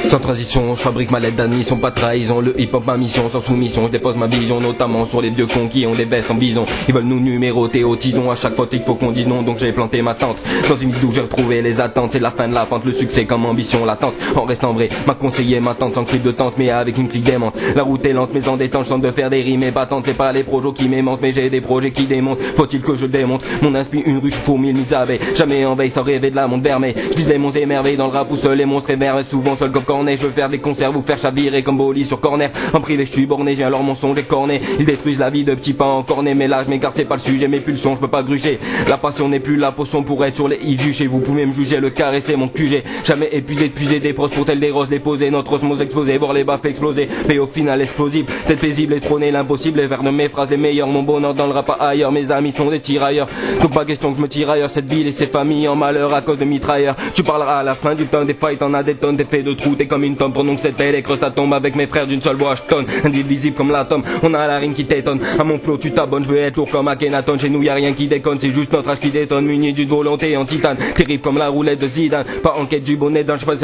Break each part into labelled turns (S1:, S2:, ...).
S1: Sans transition, je fabrique ma lettre d'admission, pas de trahison. Le hip-hop ma mission, sans soumission, je dépose ma vision, notamment sur les vieux cons qui ont des vestes en bison. Ils veulent nous numéroter au tison, à chaque fois il faut qu'on dise non, donc j'ai planté ma tente dans une ville où j'ai retrouvé les attentes. C'est la fin de la pente, le succès comme ambition latente. En restant vrai, m'a conseillé ma tante sans clip de tente, mais avec une clique d'aimante. La route est lente, mais en détente, je tente de faire des rimes épatantes. C'est pas les projets qui m'aimantent, mais j'ai des projets qui démontent. Faut-il que je démonte mon inspi, une ruche pour mille mises à veille. Jamais en veille sans rêver de la montre vermeille. Je dis des monstres émerveillés dans le rap où seuls les monstres émerveillent. Souvent seul comme cornet, je veux faire des concerts, vous faire chavirer comme Boli sur corner. En privé je suis borné, j'ai alors mensonge et corné. Ils détruisent la vie de petits pas encornés, mais là je m'écarte, c'est pas le sujet, mes pulsions, je peux pas gruger. La passion n'est plus la potion pour être sur les juges. Et vous pouvez me juger, le caresser mon QG. Jamais épuisé des pros pour tel des roses, les poser, notre osmose exploser, voir les baffes exploser. Mais au final explosible, tête paisible et trôner l'impossible. Et vers de mes phrases les meilleures, mon bonheur dans le rap pas ailleurs. Mes amis sont des tirailleurs, donc pas question que je me tire ailleurs. Cette ville et ses familles en malheur à cause de mitrailleurs. Tu parleras à la fin du temps des fights, t'en as des tonnes, des faits de trous. T'es comme une tombe, pendant que cette belle et creuse ta tombe. Avec mes frères d'une seule voix, je tonne, indivisible comme l'atome. On a la rime qui t'étonne, à mon flow tu t'abonnes. Je veux être lourd comme Akhenaton, chez nous y a rien qui déconne. C'est juste notre âge qui détonne, muni d'une volonté en titane. Terrible comme la roulette de Zidane, pas en quête du bonnet d'un cheval,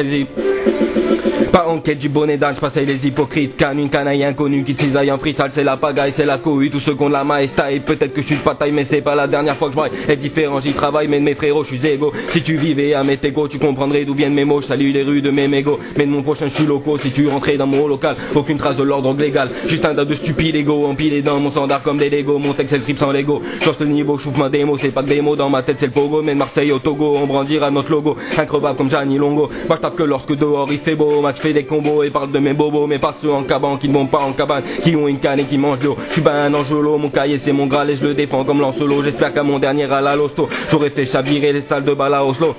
S1: pas en quête du bonnet d'âne, je passe les hypocrites. Canne, une canaille inconnue qui cisaille en freestyle, c'est la pagaille, c'est la cohue, tous ceux qui ont de la maestaille. Peut-être que je suis de pataille, mais c'est pas la dernière fois que je braille. Être différent, j'y travaille, mais de mes frérots, je suis égo. Si tu vivais à mes égos, tu comprendrais d'où viennent mes mots. Je salue les rues de mes mégots, mais de mon prochain, je suis loco. Si tu rentrais dans mon local, aucune trace de l'ordre légal. Juste un tas de stupides égos, empilés dans mon standard comme des Lego. Mon texte, c'est le trip sans Lego. Change le niveau, j'ouvre ma démo, c'est pas que des mots. Dans ma tête, c'est le pogo, mais de Marseille au Togo, on brandira notre logo. Increvable comme Gianni Longo. Bah, je tape que lorsque dehors il fait beau. Max fait des combos et parle de mes bobos, mais pas ceux en cabane qui ne vont pas en cabane, qui ont une canne et qui mangent l'eau. Je suis pas un angelot, mon cahier c'est mon graal et je le défends comme Lancelot. J'espère qu'à mon dernier à la Losto, j'aurais fait chavirer les salles de bal à Oslo.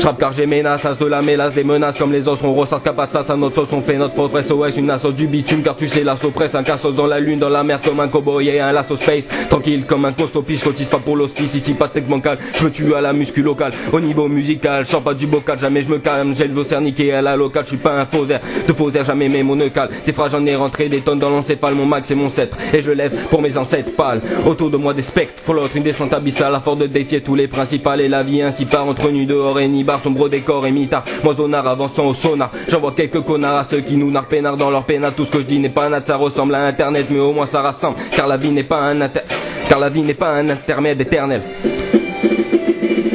S1: J'rappe car j'ai menace, as de la mélasse, des menaces comme les os, on ressasse capable de ça, à notre sauce, on fait notre propre SOS, une assaut du bitume car tu sais l'assaut presse, un cassos dans la lune, dans la mer comme un cowboy et un lasso space, tranquille comme un costopi, je cotise pas pour l'hospice, ici pas de texte bancal, je me tue à la muscu locale, au niveau musical, je sors pas du bocal, jamais je me calme, j'ai le veau cerniqué à la locale, je suis pas un faux air, de faux air jamais mes monocales, des phrases j'en ai rentré, des tonnes dans l'encéphale, mon max c'est mon sceptre, et je lève pour mes ancêtres pâles, autour de moi des spectres, pour l'autre une descente abyssale, à force de défier tous les principales, et la vie ainsi part entre nuit dehors et ni bar, sombre décor et mitard, moisonnard avançant au sonar, j'envoie quelques connards à ceux qui nous narrent peinard dans leur pénal, tout ce que je dis n'est pas un ça ressemble à internet, mais au moins ça rassemble, car la vie n'est pas un intermède éternel.